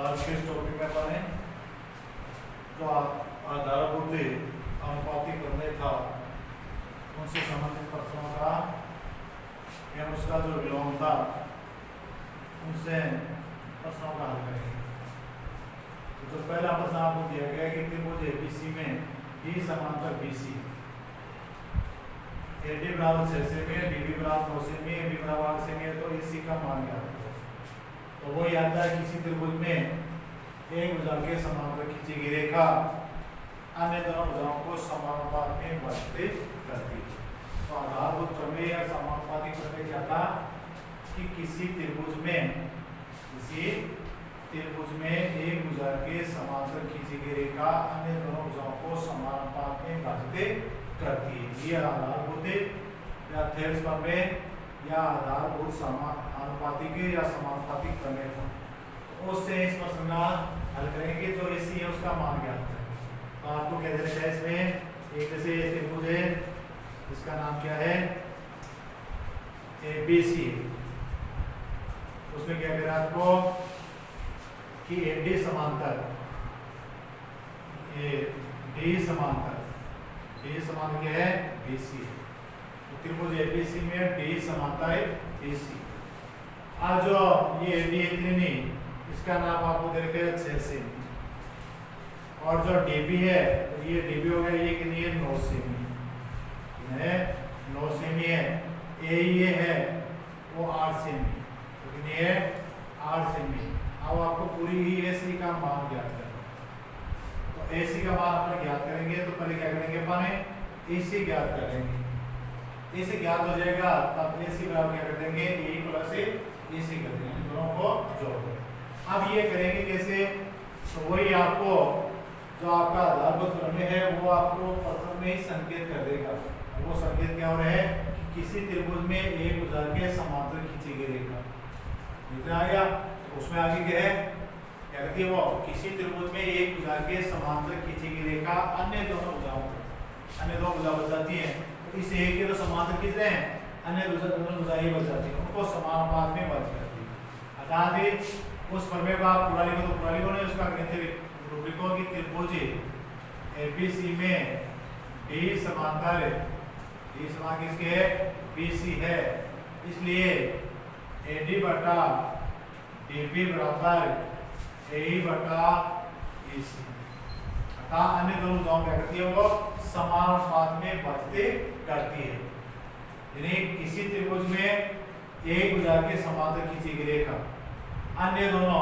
आज के इस टॉपिक में अपन जो आधारभूत अनुपातिक प्रमेय था उनसे संबंधित प्रश्नों का एवं उसका जो विलोम था उनसे प्रश्नों का हल करेंगे। तो पहला प्रश्न आपको दिया गया कि त्रिभुज एबीसी में बी समांतर बीसी, एडी बराबर 6 सेमी, डीबी बराबर 9 सेमी, एबी बराबर 8 सेमी है, तो इसी का मान क्या होगा। तो वो याद है किसी त्रिभुज में एक भुजा के समांतर खींची गई रेखा अन्य दोनों भुजाओं को समानुपात में विभाजित करती है। तो आधारभूत प्रमेय या समानुपातिक प्रमेय क्या था कि किसी त्रिभुज में एक भुजा के समांतर खींची गई रेखा अन्य दोनों भुजाओं को समानुपात में विभाजित करती है। ये आधारभूत या थेल्स प्रमेय या आधारभूत अनुपातिक या समानुपातिक प्रमेय था। उससे इस प्रश्न का हल करेंगे जो एसी है उसका मान ज्ञात करें। तो आपको क्या देना है इसमें एक जैसे त्रिभुज है इसका नाम क्या है एबीसी, उसमें क्या करें आपको कि एडी समांतर डी समांतर क्या है बीसी। तो त्रिभुज एबीसी में डी समांतर है बीसी। आज जो ये एडी इतनी इसका नाम आपको दे रखा है 6 सेमी, और जो डीबी है तो ये डीबी हो गया, ये कितनी है 9 सेमी है, 9 सेमी है। ए है वो 8 सेमी, तो कितनी है 8 सेमी। अब आपको पूरी ही एसी का मान ज्ञात करना। तो एसी का मान अपन ज्ञात करेंगे तो पहले क्या करेंगे अपन एसी ज्ञात करेंगे। एसी ज्ञात हो जाएगा तब एसी बराबर क्या कर देंगे ए प्लस एसी कर देंगे, दोनों को जोड़ देंगे। अब ये करेंगे कैसे, तो वही आपको जो आपका आधारभूत प्रमेय है वो आपको प्रश्न में ही संकेत कर देगा। वो संकेत क्या हो रहा है कि किसी त्रिभुज में एक भुजा के समांतर खींची गई रेखा, इतना आ गया। तो उसमें आगे क्या है, क्या कहती है वो किसी त्रिभुज में एक भुजा के समांतर खींची गई रेखा अन्य दोनों भुजा बच जाती है। तो इस एक के तो समांतर खींच रहे हैं, अन्य दोनों भुजा ही बच जाती है, उनको समानुपात में बच करती है। अर्थात उस प्रमेय का आप पूरा लिखो तो पूरा लिखो नहीं, उसका गणितीय रूप लिखो कि त्रिभुज एबीसी में डी समांतर किसके है बीसी है, इसलिए एडी बटा डीबी बराबर ए बटा एसी। अर्थात अन्य दोनों भुजाओं क्या करती है वो समानुपात में विभाजित करती है। यानी किसी त्रिभुज में एक भुजा के समांतर खींची गई रेखा अन्य दोनों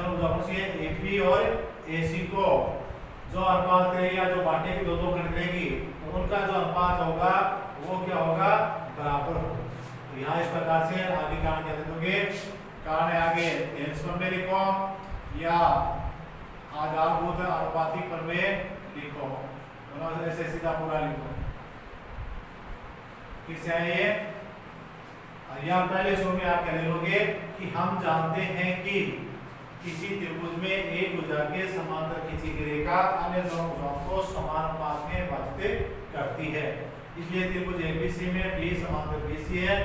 भुजाओं से एबी और एसी को जो अनुपात करेगी या जो बांटेगी दो खंड करेगी, तो उनका जो अनुपात होगा वो क्या होगा बराबर होगा। तो यहाँ इस प्रकार से आगे कारण क्या दे दोगे, कारण है आगे थेल्स प्रमेय लिखो या आधारभूत अनुपातिक प्रमेय लिखो, दोनों ऐसे सीधा पूरा लिखो। किससे है ये, या पहले शुरू में आप क्या लिखोगे कि हम जानते हैं कि किसी त्रिभुज में एक भुजा के समांतर खींची गई रेखा अन्य दोनों भुजाओं को समानुपात में विभाजित करती है। इसलिए त्रिभुज एबीसी में डी समांतर बीसी है,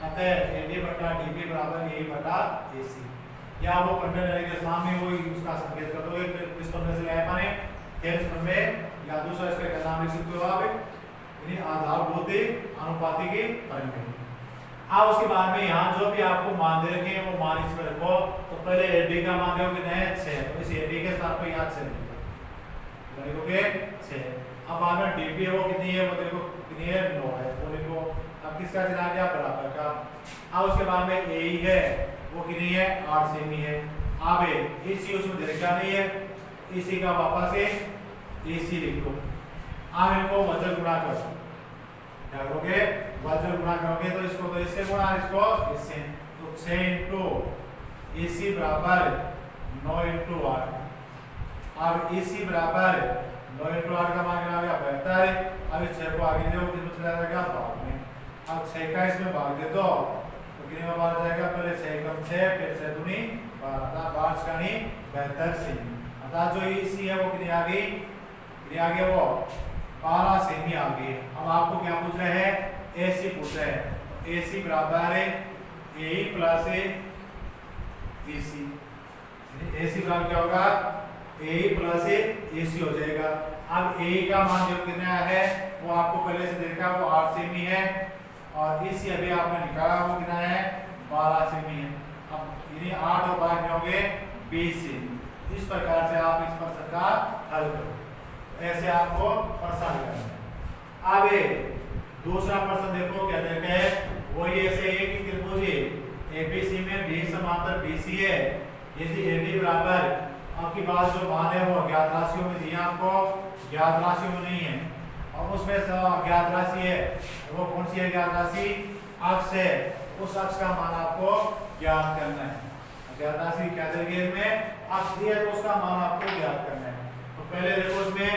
अतः एडी बटा डीबी बराबर ए बटा एसी। या वो प्रमेय रहेगा सामने वो उसका संकेत कर दो। इस प्रमेय से लाया पाने थेल्स प्रमेय या दूसरा इसका नाम लिख सकते हो आप, यानी आधारभूत अनुपातिक प्रमेय। अब उसके बाद में यहाँ जो भी आपको मान दे रखे हैं वो मान इसमें रखो। तो पहले एडी का मान देखो कितना है 6, तो इस एडी के साथ पे याद 6 लिखोगे 6। अब बाद में डीबी है वो कितनी है, वो देखो कितनी है 9 है, वो लिखो। अब किसका चला गया बराबर का। अब उसके बाद में ए है वो कितनी है 8 सेमी है। अब एसी उसमें दे रखा नहीं है, इसी का वापस से एसी लिखो। अब इनको वजन गुणा करो, क्या करोगे वजन गुणा करोगे तो इसको तो इससे गुणा इसको इससे, तो 6 इंटू एसी बराबर 9 इंटू 8। अब एसी बराबर 9 इंटू 8 का मान कितना आ गया 72। अब इस 6 को आगे देखो कितना चला जाएगा भाग में। अब 6 का इसमें भाग दे दो तो कितने में भाग जाएगा, पहले 6 कम 6 फिर 6 दूनी 12, 5 का नहीं 72 सेमी। अर्थात जो एसी है वो कितनी आ गई, कितनी आ गया वो 12 सेमी आ गई। अब आपको क्या पूछ रहे हैं, एसी पूछ रहे हैं। तो एसी बराबर है ए प्लस एसी, AC बराबर क्या होगा AE प्लस AC हो जाएगा। अब AE का मान जो कितना है वो आपको पहले से देखा वो 8 सेमी है और AC अभी आपने निकाला वो कितना है 12 सेमी है। अब यानी 8 और 12 हो गए 20 सेमी। इस प्रकार से आप इस प्रश्न का हल करो। ऐसे आपको प्रश्न हल करना है। अब दूसरा प्रश्न देखो क्या देते हैं वही ऐसे है कि त्रिभुज ABC में D समांतर BC है। यदि AD बराबर आपकी बात जो मान है वो ज्ञात राशियों में दिया आपको ज्ञात राशियों में नहीं है और उसमें ज्ञात राशि है वो कौन सी है ज्ञात राशि अक्ष है। उस अक्ष का मान आपको ज्ञात करना है। ज्ञात राशि क्या तरीके में अक्ष दिया है तो उसका मान आपको ज्ञात करना है। तो पहले देखो उसमें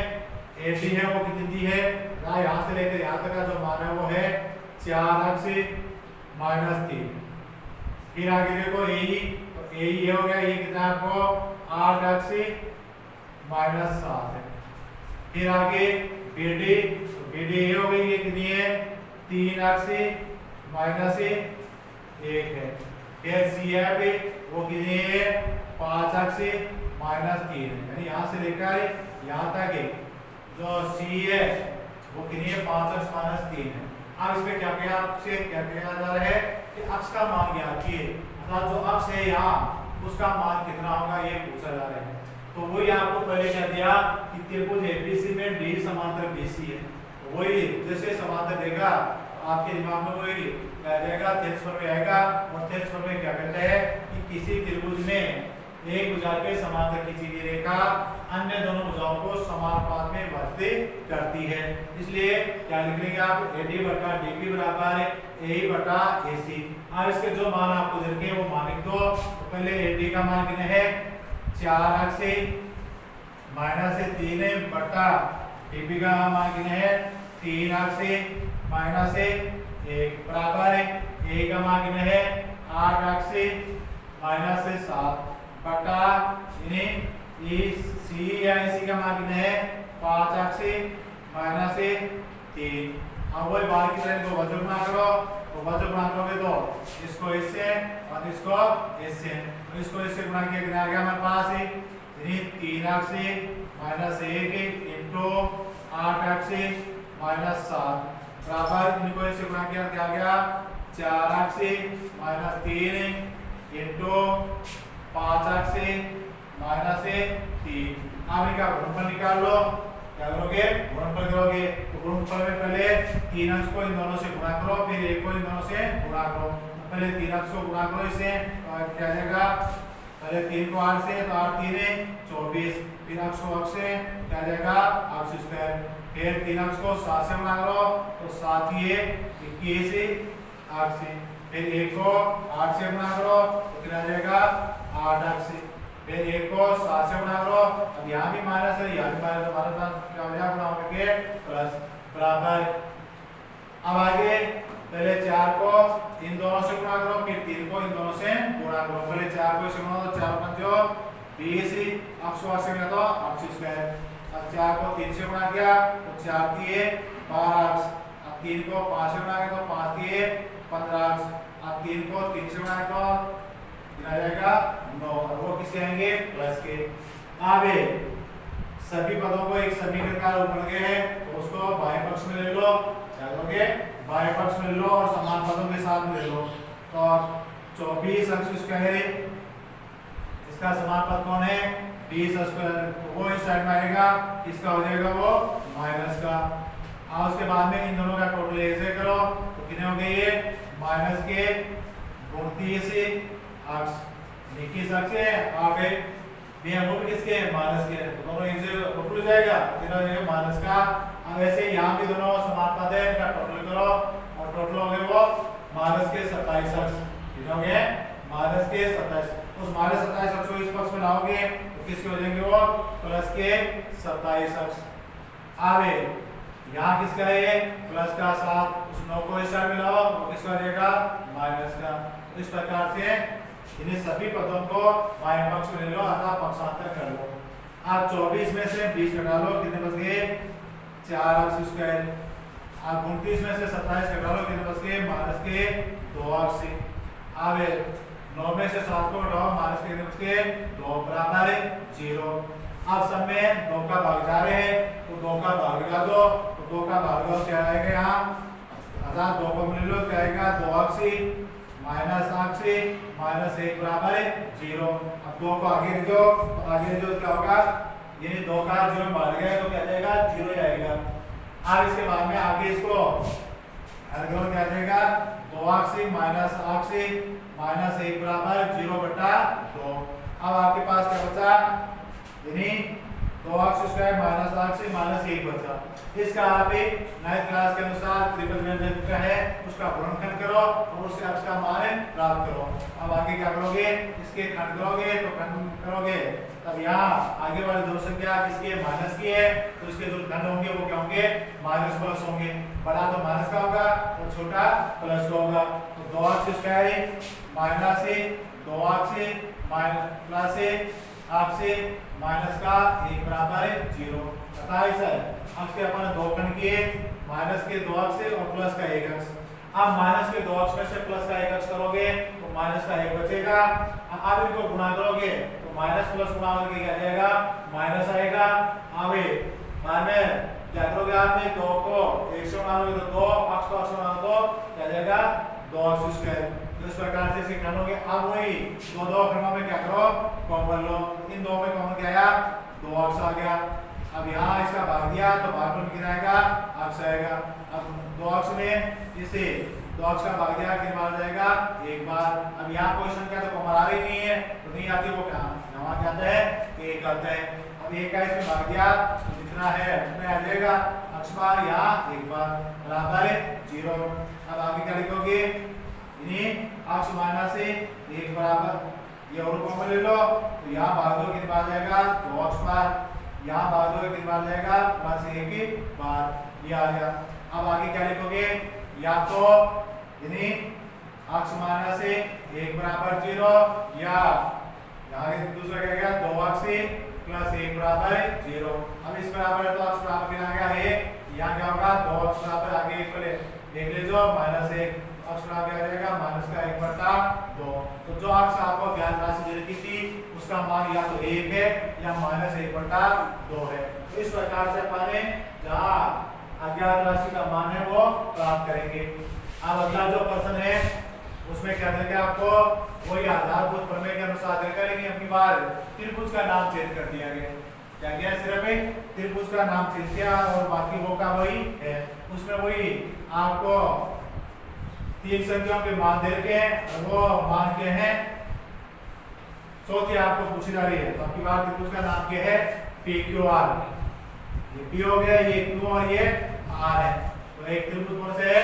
AB है वो कितनी दी है यहाँ से लेकर यहाँ तक का जो मान है वो है 4 अक्ष -3। फिर आगे देखो AE तो AE हो गया ये कितना आपको 8 अक्ष -7 है। फिर आगे BD तो BD हो गई ये कितनी है 3 अक्ष -1 है। फिर CF वो कितनी है 5 अक्ष -3 है। यानी यहाँ से लेकर यहाँ तक जो C है वो कितनी है 5 अक्ष -3 है। अब इसमें क्या किया आपसे क्या किया जा रहा है कि अक्ष का मान ज्ञात किए अर्थात जो अक्ष है यहाँ उसका मान कितना होगा ये पूछा जा रहा है। तो वही आपको पहले क्या दिया कि त्रिभुज ABC में D समांतर BC है। तो वही जैसे समांतर देगा आपके दिमाग में वही क्या जाएगा क्षेत्रफल में आएगा और क्षेत्रफल में क्या कहते हैं कि किसी त्रिभुज में एक भुजा के समांतर खींची गई रेखा अन्य दोनों भुजाओं को समानुपात में विभाजित करती है। इसलिए क्या लिख लेंगे आप AD बटा DB बराबर AE बटा AC। अब इसके जो मान आपको देंगे वो मान लिख दो। तो पहले AD का मान कितना है 4 अक्ष -3 बटा DB का मान कितना है 3 अक्ष -1 बराबर A का मान कितना है 8 अक्ष -7 बटा C या AC का मान कितना है 5 अक्ष -3। अब वही बाहर की तरह को वज्र गुणा करो तो वज्र गुणा करोगे तो इसको इससे और इसको इससे तो इसको इससे गुणा किया कितना आ गया हमारे पास 3 अक्ष -1 इंटू 8 अक्ष -7 बराबर इनको इससे गुणा किया क्या आ गया 4 अक्ष -3 इंटू 5 अक्ष -3। अब इनका गुणनफल निकाल लो। क्या करोगे गुणनफल करोगे तो गुणनफल में पहले 3 अक्ष को इन दोनों से गुणा करो फिर 1 को इन दोनों से गुणा करो। पहले 3 अक्ष को गुणा करो इससे और क्या आ जाएगा पहले 3 को 8 से तो 8 3 24 फिर अक्ष को अक्ष से क्या आ जाएगा अक्ष स्क्वायर फिर 3 अक्ष को 7 से गुणा करो तो 7 21 अक्ष फिर 1 को 8 से गुणा करो तो कितना आ जाएगा 8 अक्ष फिर 1 को 7 से गुणा करो। अब यहाँ भी माइनस है यहाँ भी माइनस है हमारे पास क्या हो जाएगा गुणा करके प्लस बराबर। अब आगे पहले 4 को इन दोनों से गुणा करो फिर 3 को इन दोनों से गुणा करो। पहले 4 को इससे गुणा तो 4 पंचो 20 अक्ष को से गुणा तो अक्ष स्क्वायर। अब 4 को 3 से गुणा किया तो 4 दिए 12 अक्ष। अब 3 को 5 से गुणा किया तो 5 दिए 15 अक्ष। अब 3 को 3 से गुणा तो कितना जाएगा 9 और वो किसके आएंगे प्लस के। अब सभी पदों को एक समीकरण का रूप बन गए हैं तो उसको बाएं पक्ष में ले लो। क्या करोगे बाएं पक्ष में ले लो और समान पदों के साथ में ले लो। तो 24 अक्ष स्क्वायर इसका समान पद कौन है 20 स्क्वायर तो वो इस साइड में आएगा इसका हो जाएगा वो माइनस का। अब उसके बाद में इन दोनों का टोटल ऐसे करो तो कितने हो गए ये माइनस के 29 अक्ष 21 अक्ष है आगे वो भी किसके माइनस के तो दोनों एक से टोटल हो जाएगा तीनों ये माइनस का। अब ऐसे यहाँ भी दोनों समान पद है इनका टोटल करो और टोटल हो गए वो माइनस के 27 अक्ष कितने हो गए माइनस के 27। उस माइनस 27 अक्ष को इस पक्ष में लाओगे तो किसके हो जाएंगे वो प्लस के 27 अक्ष। अब यहाँ किसका है प्लस का 7 उस 9 को इस साइड में लाओ वो किसका रहेगा माइनस का। तो इस प्रकार से इन्हें सभी पदों को बाएं पक्ष में ले लो अर्थात पक्षांतर कर लो। आप 24 में से 20 घटा लो कितने बच गए 4 अक्ष स्क्वायर। आप 29 में से 27 घटा लो कितने बच गए माइनस के 2 अक्ष। अब 9 में से 7 को घटाओ, माइनस के बचके 2 बराबर 0। अब सब में 2 का भाग जा रहे हैं तो 2 का भाग लगा दो, तो 2 का भाग लगाओ क्या आएगा यहाँ, अर्थात 2 को मिल लो क्या आएगा, 2 अक्सी माइनस अक्सी माइनस 1 बराबर 0। अब 2 को आगे ले जाओ, तो आगे ले जाओ क्या होगा, ये 2 का 0 में भाग गया तो क्या जाएगा, 0 आएगा। अब इसके बाद में आगे इसको हर करो क्या जाएगा, 2 अक्सी माइनस अक्सी माइनस 1 बराबर 0/2। अब आपके पास क्या बचा, यानी 2x square minus x minus 1 बचा। इसका आप एक नए क्लास के अनुसार त्रिपद व्यंजक का है उसका गुणनखंड करो और उससे x का मान प्राप्त करो। अब आगे क्या करोगे, इसके खंड करोगे तो खंड करोगे, तब यहाँ आगे वाली दो संख्या किसकी है, माइनस की है, तो इसके जो खंड होंगे वो क्या होंगे, माइनस प्लस होंगे। बड़ा तो माइनस का होगा और छोटा प्लस का होगा। तो 2x square minus 2x plus आपसे माइनस का 1 बराबर 0 बताइए सर। अब के अपन 2 खंड किए, माइनस के 2x से और प्लस का 1x। अब माइनस के 2x में से प्लस का 1x करोगे तो माइनस का 1 बचेगा। अब इनको गुणा करोगे तो माइनस प्लस गुणा करके क्या जाएगा, माइनस आएगा। अब बाद में क्या करोगे, आपने 2 को 1 से गुणा करोगे तो 2 x को x से गुणा तो क्या जाएगा, 2x स्क्वायर। इस प्रकार से इसे खंडोगे। अब वही दो खंडों में क्या करो, कॉमन लो, इन दो में कॉमन क्या आया, 2x आ गया। अब यहाँ इसका भाग दिया तो भागफल कितना आएगा, x आएगा। अब 2x में इसे 2x का भाग दिया कितना बार जाएगा, 1 बार। अब यहाँ कोई संख्या तो कॉमन आ रही नहीं है तो नहीं आती, वो क्या यहाँ क्या आता है, 1 आता है। अब 1 का इसमें भाग दिया तो जितना है उतना आ जाएगा, x बार यहाँ 1 बार बराबर 0। अब आगे क्या लिखोगे, x माइनस 1 बराबर ये और कॉमन ले लो तो यहाँ भाग दो कितनी बार जाएगा, 2x बार, यहाँ भाग दो कितनी बार जाएगा, प्लस 1 बार, ये आ गया। अब आगे क्या लिखोगे, या तो यानी x माइनस 1 बराबर 0 या यहाँ दूसरा क्या गया, 2x प्लस 1 बराबर 0। अब इस बराबर है तो x बराबर कितना आ गया 1, यहाँ क्या होगा, 2x बराबर आगे 1 ले जाओ माइनस 1, x बराबर आ जाएगा माइनस का 1/2। तो जो x आपको ज्ञात राशि दे रखी थी उसका मान या तो 1 है या माइनस 1/2 है। तो इस प्रकार से अपन जहाँ अज्ञात राशि का मान है वो प्राप्त करेंगे। अब अगला जो प्रश्न है उसमें क्या देंगे आपको, वही आधारभूत प्रमेय के अनुसार देगा, लेकिन अपनी बार त्रिभुज का नाम चेंज कर दिया गया। क्या किया, सिर्फ एक त्रिभुज का नाम चेंज किया और बाकी वो का वही है। उसमें वही आपको 3 संख्याओं के मान दे रखे हैं और वो मान के हैं, चौथी आपको पूछी जा रही है। तो आपकी बार त्रिभुज का नाम क्या है, PQR। ये P हो गया, ये Q और ये R है। तो एक त्रिभुज कौन से है,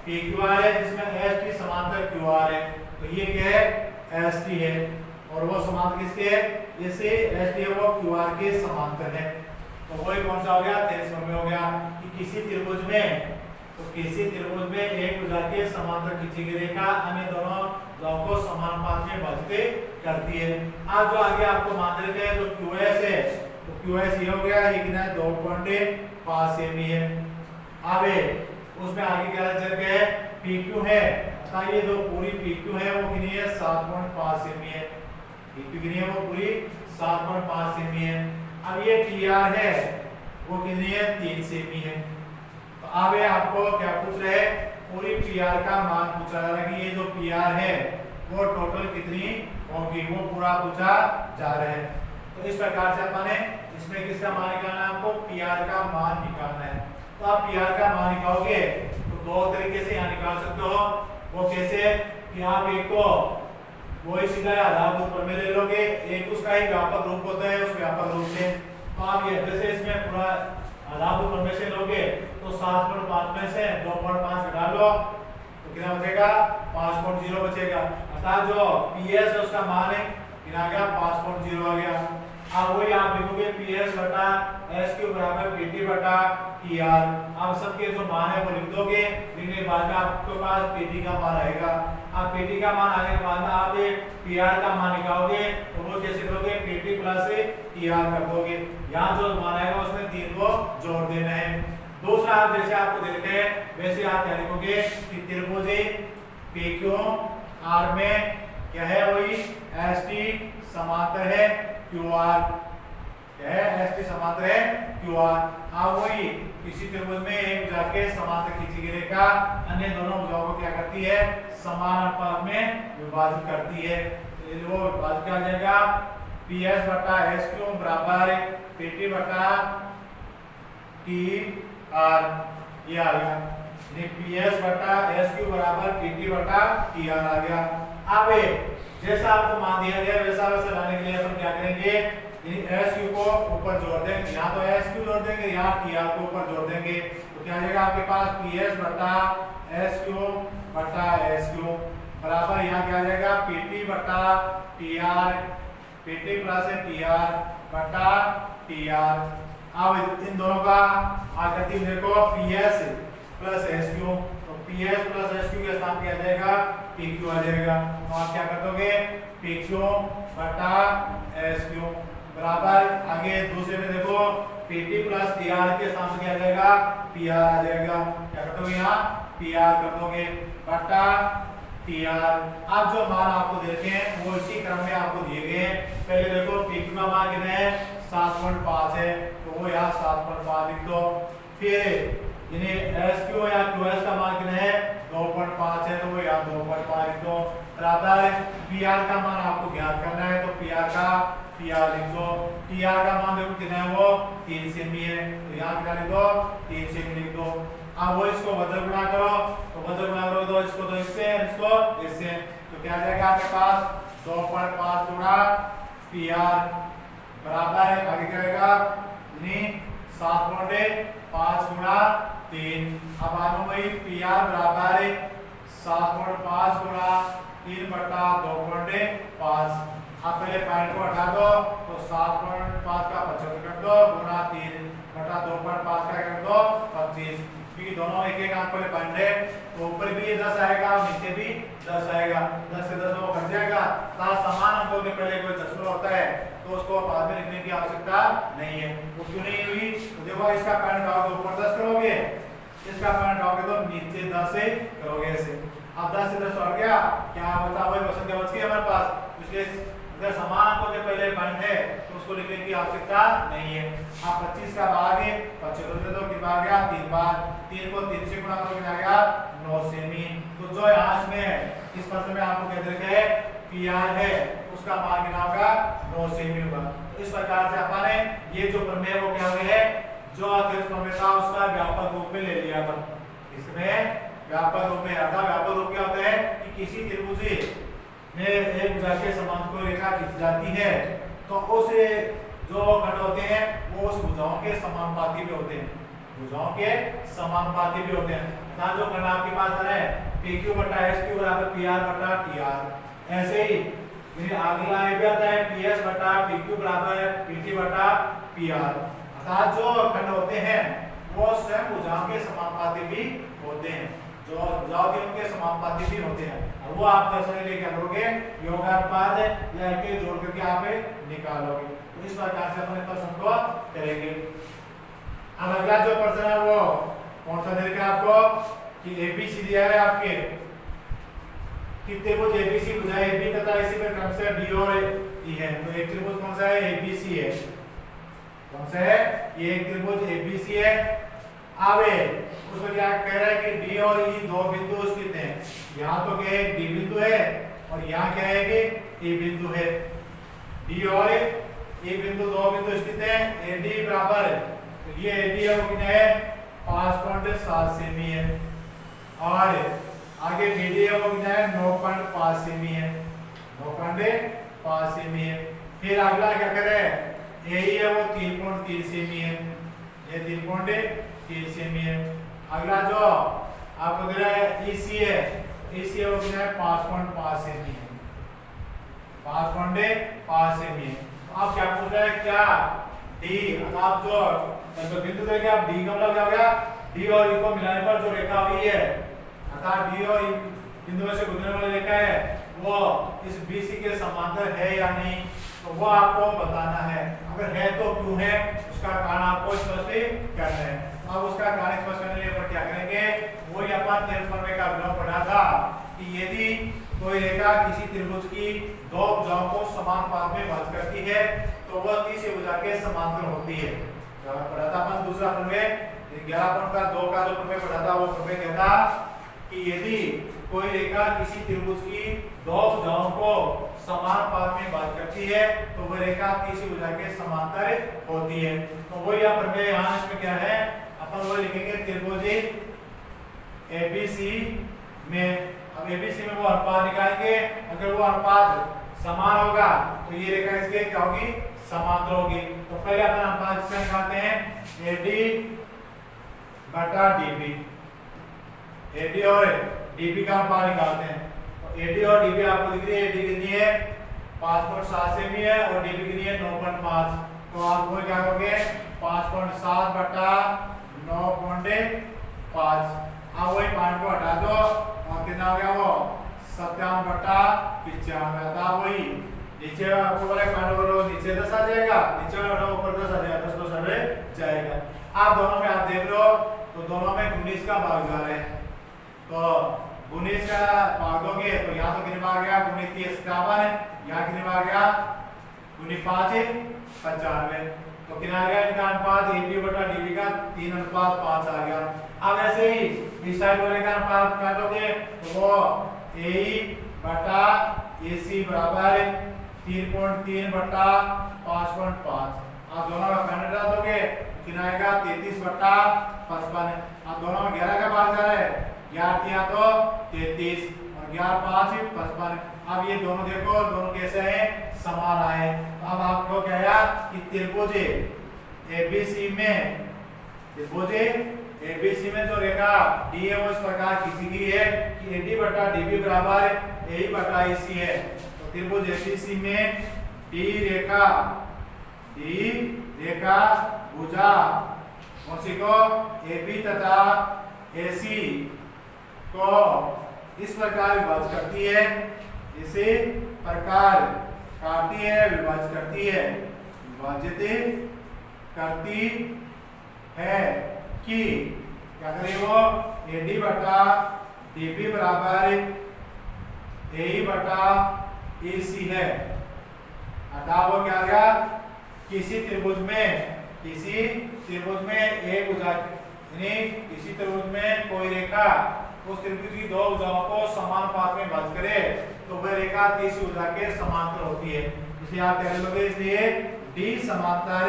PQR है, जिसमें ST समांतर QR है। तो ये क्या है, ST है और वो समांतर किसके है, जैसे ST है वो QR के समांतर है। तो वही कौन सा हो गया, 23 में हो गया कि किसी त्रिभुज में, तो किसी त्रिभुज में एक भुजा के समांतर खींची गई रेखा अन्य दोनों भुजाओं को समानुपात में विभाजित करती है। आज जो आगे आपको मान दे रहे हैं तो QS है, तो QS ये हो गया, ये कितना है, 2.5 सेमी है। अब उसमें आगे क्या चल गया है, PQ है, ये जो पूरी PQ है वो कितनी है, 7.5 सेमी है। PQ कितनी है, वो पूरी 7.5 सेमी है। अब ये PR है वो कितनी है, 3 सेमी है। तो अब आपको क्या पूछ रहे हैं, पूरी PR का मान पूछा जा रहा है कि ये जो PR है वो टोटल कितनी होगी, वो पूरा पूछा जा रहा है। तो इस प्रकार से अपने इसमें किसका मान निकालना है, आपको PR का मान निकालना है। तो आप PR का मान निकालोगे तो 2 तरीके से यहाँ निकाल सकते हो। वो कैसे कि आप एक तो वही सीधा आधारभूत प्रमेय ले लोगे, एक उसका ही व्यापक रूप होता है, उस व्यापक रूप से तो आप ये जैसे इसमें पूरा आधारभूत प्रमेय से लोगे तो 7.5 में से 2.5 घटा लो तो कितना बचेगा, 5.0 बचेगा। अर्थात जो PS है उसका मान है कितना आ गया, 5.0 आ गया। अब वही आप लिखोगे PS बटा SQ बराबर PT बटा TR। अब सबके जो मान है वो लिख दोगे, लिखने के बाद में आपके पास PT का मान आएगा। अब PT का मान आने के बाद में आप PR का मान निकालोगे तो वो कैसे करोगे, PT प्लस TR कर दोगे। यहाँ जो मान आएगा उसमें 3 को जोड़ देना है। दूसरा आप जैसे आपको देते हैं वैसे आप क्या लिखोगे कि त्रिभुज PQR में क्या है वही एस टी समांतर है क्यू आर, क्या है एस टी समांतर है क्यू आर। अब वही किसी त्रिभुज में एक भुजा के समांतर खींची गई रेखा अन्य दोनों भुजाओं को क्या करती है, समान अनुपात में विभाजित करती है। तो वो विभाजित क्या आ जाएगा, पी एस बटा एस क्यू बराबर पी टी बटा टी आर, ये आ गया। पी एस बटा एस क्यू बराबर पी टी बटा टी आर आ गया। अब जैसा आपको मान दिया गया वैसा वैसा लाने के लिए अपन क्या करेंगे, एस क्यू को ऊपर जोड़ देंगे, यहाँ तो एस क्यू जोड़ देंगे, यहाँ टी आर को ऊपर जोड़ देंगे। तो क्या आ जाएगा आपके पास पी एस बटा एस क्यू बटा एस क्यू बराबर यहाँ क्या आ जाएगा पी टी बटा T R, P T plus T R बटा टी आर। अब इन दोनों का आकृति देखो P S plus S Q, तो P S plus S Q के स्थान पे आ जाएगा पी क्यू आ जाएगा। तो आप क्या कर दोगे पी क्यू बटा एस क्यू बराबर आगे दूसरे में देखो P T plus T are के स्थान पे क्या आ जाएगा पी आर आ जाएगा। क्या कर दोगे यहाँ पी आर कर दोगे बटा टी आर। अब जो मान आपको देते हैं वो इसी क्रम में आपको दिए गए हैं। पहले देखो पी क्यू का मान कितना है 7.5 है, तो वो यहाँ 7.5 लिख दो। फिर एस क्यू या क्यू एस का मान कितना है 2.5 है, तो वो यहाँ 2.5 लिख दो बराबर पी आर का मान आपको ज्ञात करना है, तो पी आर का पी आर लिख दो। टी आर का मान देखो कितना है वो 3 सेमी है, तो यहाँ कितना लिख दो 3 सेमी लिख दो। अब वो इसको बदल गुणा करो, तो बदल गुणा करो तो इसको तो इससे इसको इससे, तो क्या आ जाएगा आपके पास 2.5 गुणा पी आर बराबर आगे क्या रहेगा 7.5 गुणा 3। अब आनो वही पी आर बराबर 7.5 गुणा 3 बटा 2.5। आप पहले पॉइंट को हटा दो, तो 7.5 का 75 कर दो गुणा 3 बटा 2.5 का कर दो 25, क्योंकि दोनों एक एक अंक वाले पॉइंट है, तो ऊपर भी 10 आएगा और नीचे भी 10 आएगा। 10 से 10 वो कट जाएगा, तो समान अंकों के पहले कोई दशमलव होता है तो उसको बाद में लिखने की आवश्यकता नहीं है। वो क्यों नहीं हुई, तो देखो इसका पॉइंट आओगे ऊपर 10 करोगे, इसका पॉइंट आओगे तो नीचे 10 से करोगे ऐसे। अब 10 से 10 और गया क्या बता, वही क्वेश्चन क्या बच गया हमारे पास। इसलिए अगर समान अंकों के पहले पॉइंट है तो उसको लिखने की आवश्यकता नहीं है। आप 25 का भाग 75 दे दो, कितना आ गया 3 बार, 3 को 3 से गुणा करोगे आ गया 9 सेमी। तो जो यहाँ में है इस प्रश्न में आपको कह देते हैं पी आर है उसका मान कितना होगा 9 सेमी होगा। तो इस प्रकार से अपन ये जो प्रमेय वो क्या हुए है, जो अतिरिक्त प्रमेय था उसका व्यापक रूप में ले लिया अपन। इसमें व्यापक रूप में आता, व्यापक रूप क्या होता है कि किसी त्रिभुज में एक भुजा के समांतर रेखा खींची जाती है तो उस जो खंड होते हैं वो उस भुजाओं के समानुपाती भी होते हैं, भुजाओं के समानुपाती भी होते हैं। ना जो खंड आपके पास है पी क्यू बटा एस क्यू बराबर पी आर बटा टी आर, ऐसे ही अगला ये भी आता है पी एस बटा पी क्यू बराबर पी टी बटा पी आर। अर्थात जो खंड होते हैं वो स्वयं भुजाओं के समानुपाती भी होते हैं, जो भुजाओं के उनके समानुपाती भी होते हैं। और वो आप दर्शन लेके करोगे योगानुपात या के जोड़ करके आप निकालोगे। तो इस प्रकार से अपने प्रश्न को करेंगे। अब अगला जो प्रश्न है वो कौन सा दे रखा है आपको कि एबीसी दिया है आपके कि त्रिभुज एबीसी भुजा एबी तथा इसी में क्रम से डी और ई है। तो एक त्रिभुज कौन सा है एबीसी है, कौन सा है ये एक त्रिभुज एबीसी है। आवे उसमें क्या कह रहा है कि डी और ई दो बिंदु स्थित हैं, यहाँ तो क्या है डी बिंदु है और यहाँ क्या है कि ए बिंदु है। डी और ए बिंदु दो बिंदु स्थित हैं, एडी बराबर तो ये एडी है वो कितना है 5.7 सेमी है और आगे बीडी है वो कितना है 9.5 सेमी है, 9.5 सेमी है। फिर अगला क्या करे ए है वो 3.3 सेमी है, ये 3.3 सेमी है। अगला जो आपको दे रहा है ईसी है, ईसी है वो कितना है 5.5 सेमी है, 5.5 सेमी है। आप क्या पूछ रहे हैं क्या डी, आप जो बिंदु देंगे आप डी का मतलब क्या हो गया डी और ई को मिलाने पर जो रेखा हुई है अर्थात डी और ई बिंदु में से गुजरने वाली रेखा है वो इस बीसी के समांतर है या नहीं, तो वो आपको बताना है। अगर है तो क्यों है उसका कारण आपको स्पष्ट करना है। अब उसका कारण स्पष्ट करने के लिए क्या करेंगे, वही अपन प्रमेय का विलोम पढ़ा था कि यदि कोई रेखा किसी त्रिभुज की दो भुजाओं को समान पाद में भाज करती है तो वह तीसरी भुजा के समांतर होती है। पढ़ा था अपन दूसरा प्रमेय 11.2 का जो प्रमेय पढ़ा था वो प्रमेय कहता कि यदि कोई रेखा किसी त्रिभुज की दो भुजाओं को समान पाद में भाज करती है तो वह रेखा तीसरी भुजा के समांतर होती है। तो वही यहाँ प्रमेय यहाँ इसमें क्या है अपन वो लिखेंगे त्रिभुज एबीसी में। अब एबीसी में वो अनुपात निकालेंगे, अगर वो अनुपात समान होगा तो ये रेखा इसके क्या होगी समांतर होगी। तो पहले अपन अनुपात किसका निकालते हैं एडी बटा डीबी, एडी और डीबी का अनुपात निकालते हैं। तो एडी और डीबी आपको दिख रही है, एडी कितनी है 5.7 सेमी है और डीबी कितनी है 9.5। तो आप वो क्या करोगे 5.7 बटा 9.5, आप वही 5 को हटा दो और कितना हो गया वो 57 बटा 95। था वही नीचे आपको बोला कांड करो, नीचे 10 आ जाएगा, नीचे वाला ऊपर 10 आ जाएगा, 10 तो सर जाएगा। आप दोनों में आप देख लो तो दोनों में 19 का भाग जा रहा है, तो 19 का भाग दोगे तो यहाँ तो कितने भाग गया 19 57 है, यहाँ कितने भाग गया 5 95। तो कितना आ गया इनका अनुपात एबी बटा डीबी का 3:5 आ गया। अब ऐसे ही इस साइड वाले का अनुपात काटोगे तो वो ए बटा एसी बराबर 3.3 बटा 5.5। आप दोनों का काट डाल दोगे कितना आएगा 33 बटा 55। आप दोनों में 11 का भाग जा रहा है, 11 यहाँ तो 33 और 11 5 55। अब ये दोनों देखो दोनों कैसे हैं समान आए। अब आपको क्या है कि त्रिभुज एबीसी में जो रेखा डी है वो इस प्रकार खींची गई है कि एडी बटा डीबी बराबर ए बटा एसी है। तो त्रिभुज एबीसी में डी रेखा भुजा कौन को एबी तथा एसी को इस प्रकार विभाजित करती है, इसी प्रकार काटती है विभाजित करती है, विभाजित करती है कि क्या करें वो एडी बटा डीबी बराबर ए बटा एसी है। अतः वो क्या गया किसी त्रिभुज में एक भुजा किसी त्रिभुज में कोई रेखा उस त्रिभुज की दो भुजाओं को समान पाद में भाज करे तो वह रेखा तीसरी भुजा के समांतर होती है। इसलिए आप कह लोगे इसलिए डी समांतर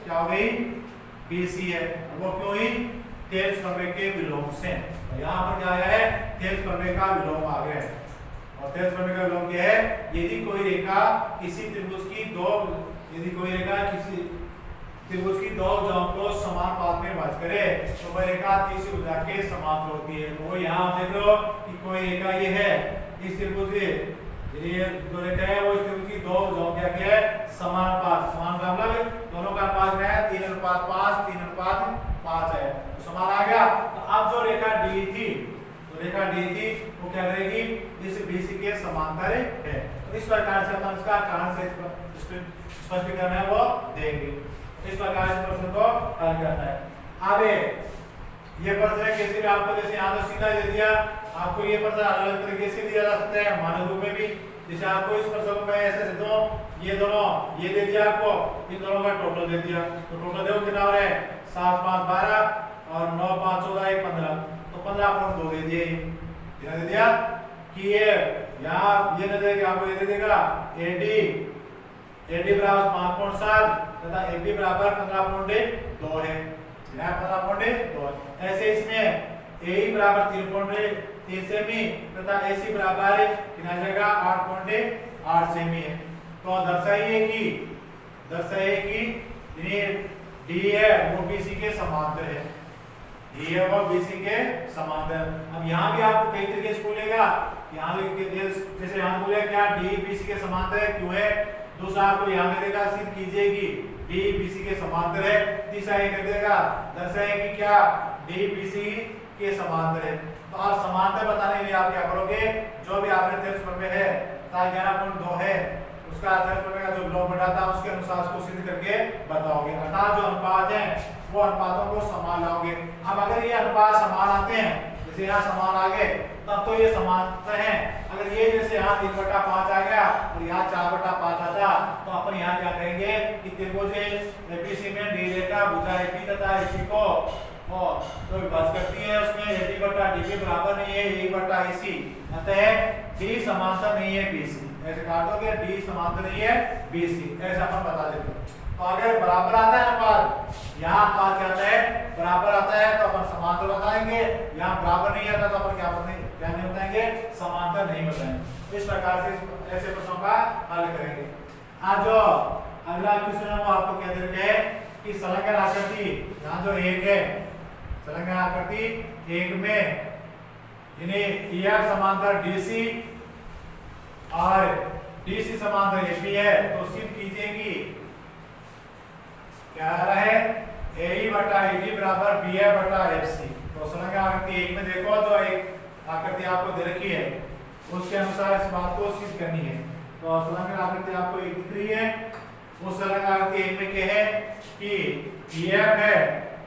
क्या हो गई बीसी है। वो क्यों ही थेल्स प्रमेय के विलोम से। यहाँ पर क्या आया है थेल्स प्रमेय का विलोम आ गया है। और थेल्स प्रमेय का विलोम क्या है यदि कोई रेखा किसी त्रिभुज की दो भुजाओं को समान पाद में भाज करे तो वह रेखा तीसरी भुजा के समांतर होती है। तो यहाँ देख लो कि कोई रेखा ये है इस त्रिभुज ये जो रेखा है वो इस त्रिभुज की दो भुजाओं क्या है समान का मतलब दोनों का अनुपात क्या है 3:5 3:5 है, तो समान आ गया। तो अब जो रेखा डी थी वो क्या करेगी इस बीसी के समांतर है। तो इस प्रकार से अपन इसका कारण से स्पष्टीकरण है वो देंगे। इस प्रकार से प्रश्न को हल करना है। आगे ये प्रश्न कैसे भी आपको जैसे यहाँ तो सीधा दे दिया, आपको ये प्रश्न अलग अलग तरीके से दिया जा सकता है मानव रूप में भी। जैसे आपको इस प्रश्न को मैं ऐसे दे दूं ये दोनों ये दे दिया आपको, इन दोनों का टोटल दे दिया तो टोटल देखो कितना हो रहा है 7 5 12 और 9 5 14 1 15, तो 15.2 दे दिए। कितना दे दिया कि ये यहाँ ये न देगा आपको ये दे देगा एडी बराबर 5.7 तथा एबी बराबर 15.2 है, यहाँ 15.2। ऐसे इसमें ए बराबर 3.3 सेमी तथा एसी बराबर कितना जाएगा 8.8 सेमी है। तो दर्शाइए कि डी है वो बीसी के समांतर है, डी है वो बीसी के समांतर। अब यहाँ भी आपको कई तरीके से बोलेगा, यहाँ जैसे यहाँ बोलेगा क्या डी बीसी के समांतर है क्यों है, दूसरा आपको यहाँ दे देगा सिद्ध कीजिए कि डी बीसी के समांतर है, तीसरा ये कर देगा दर्शाए कि क्या डी बीसी के समांतर है। तो आप समांतर बताने के लिए आप क्या करोगे जो भी आपने थेल्स प्रमेय है 11.2 है उसका थेल्स प्रमेय का जो विलोम बटा था उसके अनुसार उसको सिद्ध करके बताओगे। अर्थात जो अनुपात है वो अनुपातों को समान लाओगे। अब अगर ये अनुपात समान आते हैं जैसे यहाँ समान आ गए तब तो ये समांतर है। अगर ये जैसे यहाँ 3/5 आ गया और यहाँ 4/5 आता तो अपन यहाँ क्या कहेंगे कि त्रिभुज एबीसी में डी रेखा भुजा एबी तथा एसी को तो विभाजित करती है, उसमें एडी बटा डीबी बराबर नहीं है ए बटा एसी, अतः डी समांतर नहीं है बीसी। ऐसे काट दोगे डी समांतर नहीं है बीसी, ऐसा अपन बता देते हैं। तो अगर बराबर आता है अनुपात, यहाँ अनुपात क्या आता है बराबर आता है तो अपन समांतर बताएंगे, यहाँ बराबर नहीं आता तो अपन क्या नहीं बताएंगे समांतर नहीं बताएंगे। इस प्रकार से ऐसे प्रश्नों का हल करेंगे। आज जो अगला क्वेश्चन है वो आपको कह देते हैं कि संलग्न आकृति, यहाँ जो एक है संलग्न आकृति एक में EF समांतर DC और DC समांतर AB है तो सिद्ध कीजिए कि क्या आ रहा है AE बटा AD बराबर BF बटा FC। तो संलग्न आकृति एक में देखो जो एक आकृति आपको दे रखी है उसके अनुसार इस बात को सिद्ध करनी है। तो संलग्न आकृति आपको एक दिख रही है, उस संलग्न आकृति एक में क्या है कि EF है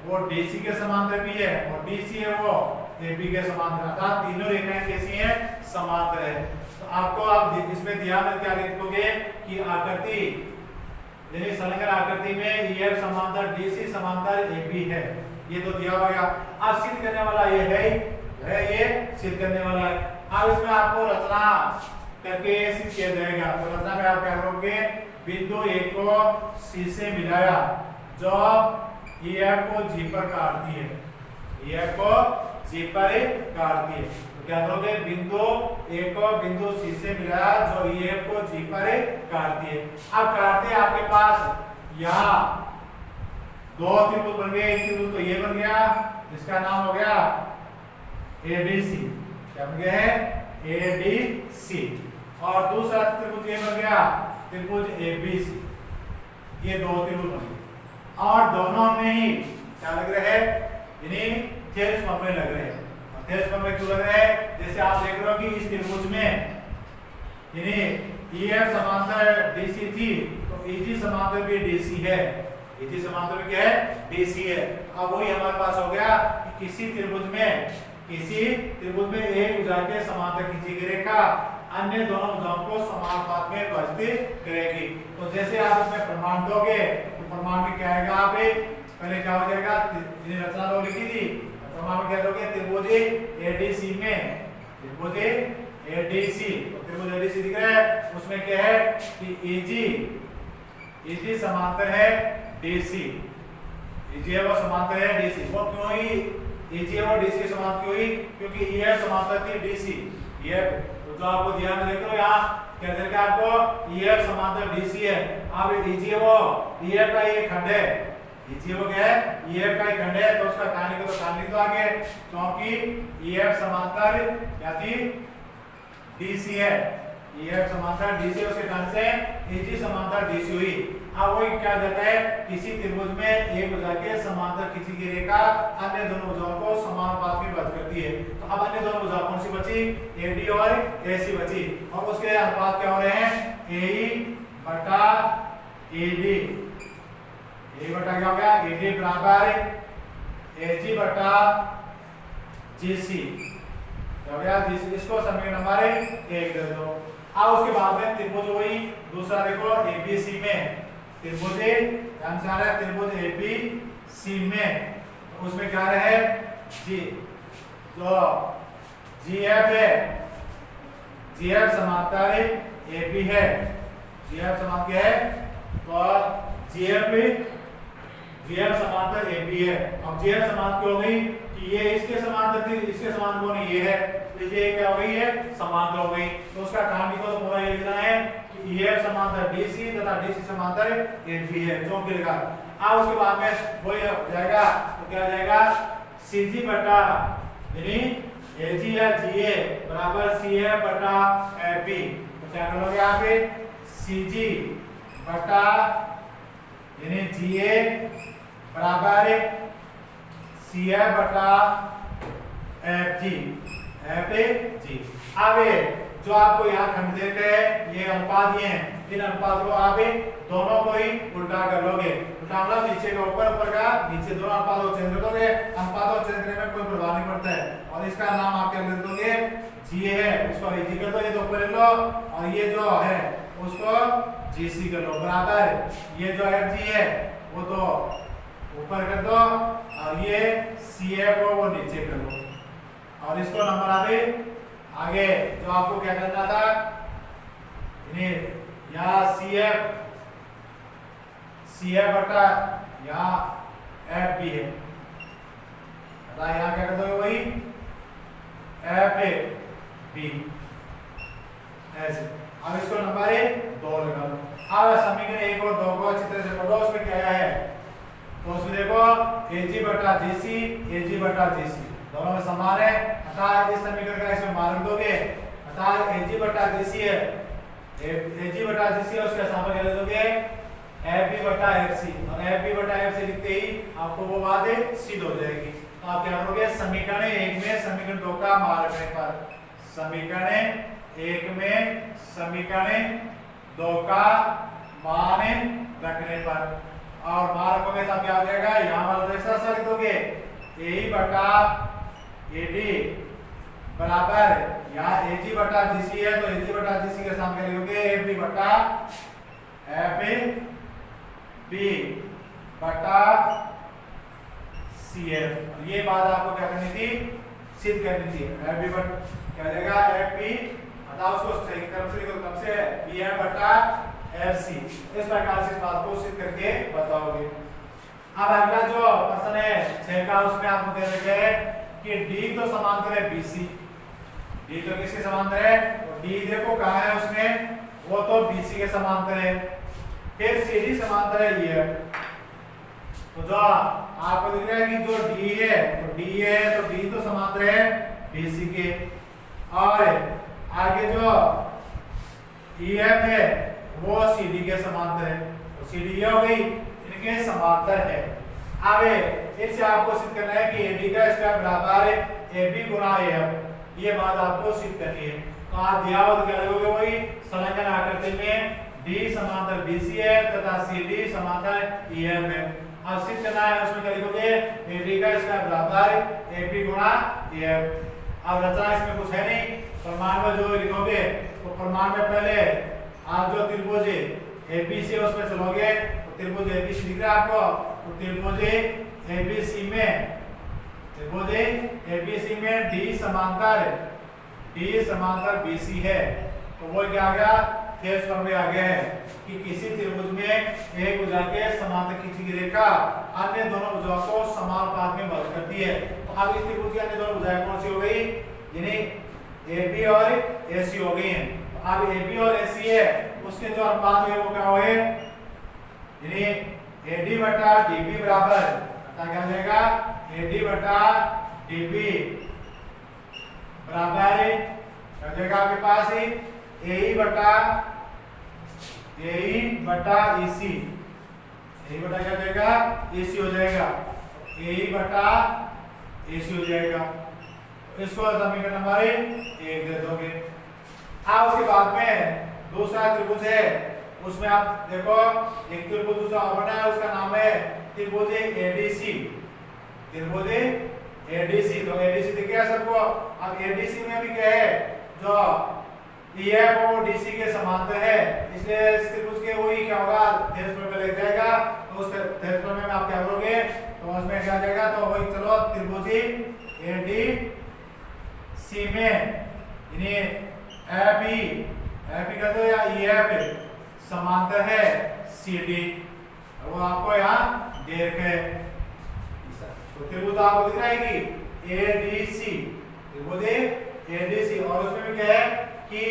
वो DC के समांतर भी है और DC है वो AB के समांतर, अर्थात तीनों रेखाएं कैसी हैं समांतर है। तो आपको आप इसमें ध्यान में क्या लिखोगे कि आकृति यानी संलग्न आकृति में EF समांतर DC समांतर AB है, ये तो दिया हो गया। अब सिद्ध करने वाला ये है ये सिद्ध करने वाला है। अब इसमें आपको रचना करके सिद्ध किया जाएगा। तो रचना में आप क्या करोगे, बिंदु A को C से मिलाया जो EF को G पर काटती है, EF को G पर काटती है। तो क्या करोगे, बिंदु A को बिंदु C से मिलाया जो EF को G पर काटती है। अब काटते आपके पास यहाँ दो त्रिभुज बन गए, एक त्रिभुज तो ये बन गया जिसका नाम हो गया ABC, क्या बन गया है ADC, और दूसरा त्रिभुज ये बन गया त्रिभुज ABC। ये दो त्रिभुज बन गए और दोनों में ही क्या लग रहे हैं यानी थेल्स फॉर्म लग रहे हैं। थेल्स फॉर्म क्यों लग रहे हैं, जैसे आप देख रहे हो कि इस त्रिभुज में यानी EF समांतर DC थी तो EG समांतर भी DC है, EG समांतर भी क्या है DC है। अब वही हमारे पास हो गया कि किसी त्रिभुज में एक भुजा के समांतर खींची गई रेखा अन्य दोनों भुजाओं को समान अनुपात में विभाजित करेगी। तो जैसे आप इसमें प्रमाण दोगे तो प्रमाण में क्या आएगा, आप पहले क्या हो जाएगा, रचना तो लिखी थी, प्रमाण में क्या दोगे त्रिभुज ADC में त्रिभुज ADC, तो त्रिभुज ADC दिख रहा है उसमें क्या है कि EG समांतर है DC, EG है वो समांतर है DC। वो क्यों ही EG और DC समांतर क्यों ही, क्योंकि EF समांतर थी DC, EF तो आपको ध्यान में देख लो यहाँ क्या देगा आपको EF समांतर DC है। अब EG वो EF का ये खंड है, EG वो क्या है EF का एक खंड है तो उसका कहानी को तो कहानी तो आगे क्योंकि EF समांतर क्या थी DC है, EF समांतर DC उसके कारण से EG समांतर DC हुई। अब वही क्या देता है, किसी त्रिभुज में एक भुजा के समांतर खींची गई रेखा अन्य दोनों भुजाओं को समान अनुपात में विभाजित करती है। तो अब अन्य दोनों भुजा कौन सी बची, AD और AC बची, और उसके अनुपात क्या हो रहे हैं AE बटा AD, AE बटा क्या हो गया AD बराबर AG बटा GC, क्या हो गया GC। इसको समीकरण नंबर 1 दे दो। अब उसके बाद में त्रिभुज वही दूसरा देखो ABC में त्रिभुज आंसर है त्रिभुज ABC में, तो उसमें क्या है G जो GF है, GF समांतर AB है, GF समांतर क्या है तो GF समांतर AB है। अब GF समांतर क्यों हो गई कि ये इसके समांतर थी, इसके समांतर नहीं ये है, इसलिए क्या हो गई है समांतर हो गई। तो उसका कारण को तो पूरा ये लिखना है कि EF समांतर DC तथा DC समांतर AB है जो गिरेगा। अब उसके बाद में वही हो जाएगा तो क्या हो जाएगा CG बटा यानी AG या GA बराबर CF बटा AB। तो क्या करोगे आप CG बटा यानी GA बराबर CF बटा FG। अब जो आपको यहाँ खंड दे रखे हैं ये अनुपात ये हैं, इन अनुपात को आप दोनों को ही उल्टा कर लोगे। उल्टा मतलब नीचे का ऊपर, ऊपर का नीचे, दोनों अनुपात को चेंज कर दोगे। अनुपात को चेंज करने में कोई प्रभाव नहीं पड़ता है। और इसका नाम आप क्या लिख दोगे, जी है उसको जी कर दो, ये तो ऊपर ले लो, और ये जो है उसको जीसी कर लो, बराबर ये जो एफ जी है वो तो ऊपर कर दो, और ये सी एफ को वो नीचे कर दो। और इसको नंबर आगे जो आपको क्या करना था, यहाँ सी एफ बटा यहाँ एफ बी है, यहाँ क्या कर दोगे वही एफ ए बी ऐसे। अब इसको नंबर 2 लगा लो। अब समीकरण 1 और 2 को अच्छी तरह से पढ़ो, उसमें क्या है तो उसमें देखो एजी बटा जीसी, एजी बटा जीसी दोनों में समान है, अर्थात इस समीकरण का इसमें मान रख दोगे, अर्थात एजी बटा जीसी है, एजी बटा जीसी है, उसके सामने क्या लिख दोगे एफ बी बटा एफ सी, और एफ बी बटा एफ सी लिखते ही आपको वो बात सिद्ध हो जाएगी। तो आप क्या करोगे, समीकरण 1 में समीकरण 2 का मान रखने पर, समीकरण 1 में समीकरण 2 का मान रखने पर, और मान रखोगे तो क्या हो जाएगा, यहाँ वाला जैसा सा लिख दोगे ए बटा एडी बराबर यहाँ एजी बटा जीसी है, तो एजी बटा जीसी के सामने लिखोगे एफ बी बटा एफ ए बी बटा सी एफ। ये बात आपको क्या करनी थी, सिद्ध करनी थी। एफ बी बटा क्या हो जाएगा एफ बी, बताओ उसको सही क्रम से लिखो, कब से बी एफ बटा एफ सी, इस प्रकार से इस बात को सिद्ध करके बताओगे। अब अगला जो प्रश्न है 6 का, उसमें आपको दे रखे हैं कि डी तो समांतर है बीसी, डी तो किसके समांतर है, तो डी देखो कहाँ है उसमें, वो तो बीसी के समांतर है, फिर सीडी समांतर है ये, तो जो आपको दिख रहा है कि जो डी है तो डी है, तो डी तो समांतर है बीसी के, और आगे जो ईएफ है वो सीडी के समांतर है, तो सीडी ये हो गई इनके समांतर है। अब इससे आपको सिद्ध करना है कि एडी का स्क्वायर बराबर है एबी गुना एफ, ये बात आपको सिद्ध करनी है। तो आप दिया हो तो क्या लगोगे, वही संलग्न आकृति में डी समांतर बीसी है तथा सीडी समांतर ईएफ है। अब सिद्ध करना है, उसमें क्या लिखोगे एडी का स्क्वायर बराबर एबी गुना एफ। अब रचना इसमें कुछ है नहीं, प्रमाण में जो लिखोगे तो प्रमाण में पहले आप जो त्रिभुज एबीसी उसमें चलोगे, तो त्रिभुज एबीसी दिख रहा है आपको, तो त्रिभुज एबीसी में, त्रिभुज एबीसी में डी समांतर बीसी है, तो वो क्या आ गया, थेस फॉर्म में आ गया है कि किसी त्रिभुज में एक भुजा के समांतर खींची गई रेखा अन्य दोनों भुजाओं को समानुपात में मदद करती है। तो अब इस त्रिभुज की अन्य दोनों भुजाएं कौन सी हो गई, यानी AB और AC हो गई हैं। तो अब AB और AC है, उसके जो अनुपात है वो क्या हुए, यानी AD बटा DB बराबर क्या हो जाएगा, AD बटा DB बराबर क्या हो जाएगा आपके पास AE बटा EC, AE बटा क्या हो जाएगा AC हो जाएगा, AE बटा AC हो जाएगा। इसको समीकरण नंबर 1 दे दोगे। अब उसके बाद में दूसरा त्रिभुज है, उसमें आप देखो एक त्रिभुज दूसरा और बना है, उसका नाम है त्रिभुज ADC, त्रिभुज ADC। तो ADC दिख गया सबको। अब ADC में भी क्या है, जो EF और DC के समांतर है, इसलिए इस त्रिभुज के वही क्या होगा, क्षेत्रफल में लग जाएगा। तो उस क्षेत्रफल में आप क्या करोगे, तो उसमें क्या जाएगा, तो वही चलो त्रिभुज ADC में यानी FE कर दो या EF समांतर है CD, वो आपको यहाँ दे रखे। तो त्रिभुज आपको दिख रहा है कि ADC, त्रिभुज ADC, और उसमें भी क्या है कि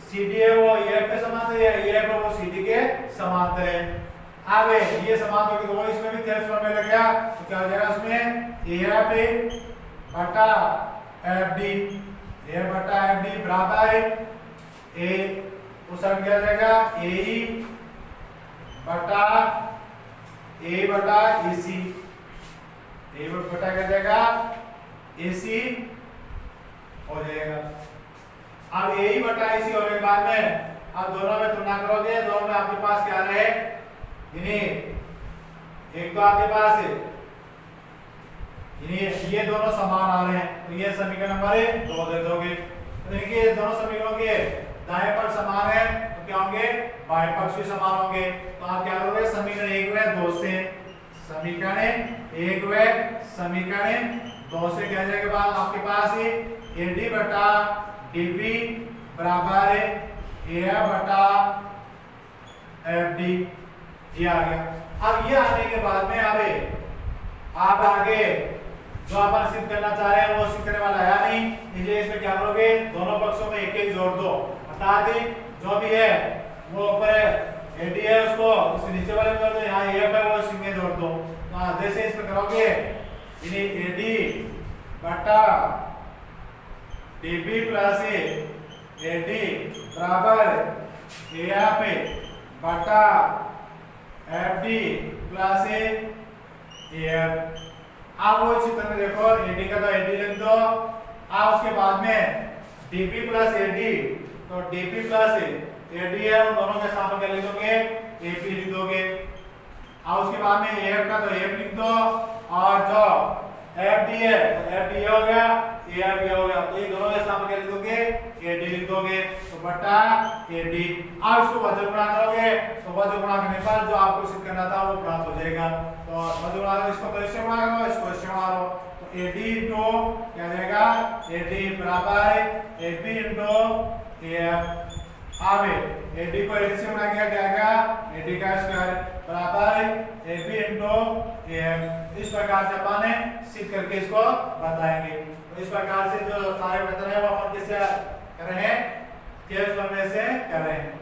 CD है वो EF के समांतर है, EF है वो CD के समांतर है। अब ये समांतर होगी तो वो इसमें भी थेस फॉर्म में लग गया, तो क्या हो जाएगा उसमें AF बटा FD, AF बटा FD बराबर A, उस साइड क्या जाएगा AE बटा A बटा EC, A बटा क्या जाएगा AC हो जाएगा। अब ए ही बटा AC होने के बाद में अब दोनों में तुलना करोगे, दोनों में आपके पास क्या रहे, यानी एक तो आपके पास है, ये दोनों समान आ रहे हैं, तो ये समीकरण नंबर 2 दे दोगे। तो देखिए दोनों समीकरणों के दाएं पक्ष समान है तो क्या होंगे, बाएं पक्ष भी समान होंगे। तो आप क्या करोगे, समीकरण 1 व 2 से, समीकरण 1 व समीकरण 2 से क्या जाएगा बाद आपके पास AD बटा DB बराबर AF बटा FD, ये आ गया। अब ये आने के बाद में अब आप आगे जो अपन सिद्ध करना चाह रहे हैं वो सिद्ध करने वाला है नहीं, इसलिए इसमें क्या करोगे, दोनों पक्षों में एक एक जोड़ दो, अर्थात जो भी है वो ऊपर AD है उसको उस नीचे वाले में जोड़ दो, यहाँ AF है वो इसी में जोड़ दो। तो जैसे इसमें करोगे यानी AD बटा DB प्लस AD बराबर AF बटा FD प्लस AF। आप वो चित्र में देखो AD का तो AD लिख दो, आप उसके बाद में DB प्लस AD, तो DB प्लस AD है उन दोनों के सामने क्या लिख दोगे, AP लिख दोगे। अब उसके बाद में AF का तो AF लिख दो, और जो FD है तो FD हो गया, AF हो गया, तो ये दोनों के सामने क्या लिख दोगे, AD लिख दोगे, तो बटा AD। अब इसको वजन गुणा करोगे, तो वजन गुणा करने पर जो आपको सिद्ध करना था वो प्राप्त हो जाएगा। तो वजन गुणा करो, इसको तो इससे गुणा करो, इसको इससे गुणा करो, तो AD इंटू क्या जाएगा, AD बराबर AB इंटू AF। अब AD को AD से गुणा किया जाएगा, AD का स्क्वायर बराबर AB इंटू AF। इस प्रकार से अपन सिद्ध करके इसको बताएंगे। तो इस प्रकार से जो सारे मेथड है वो अपन किससे कर रहे हैं, केस फॉर्मूले से कर रहे हैं।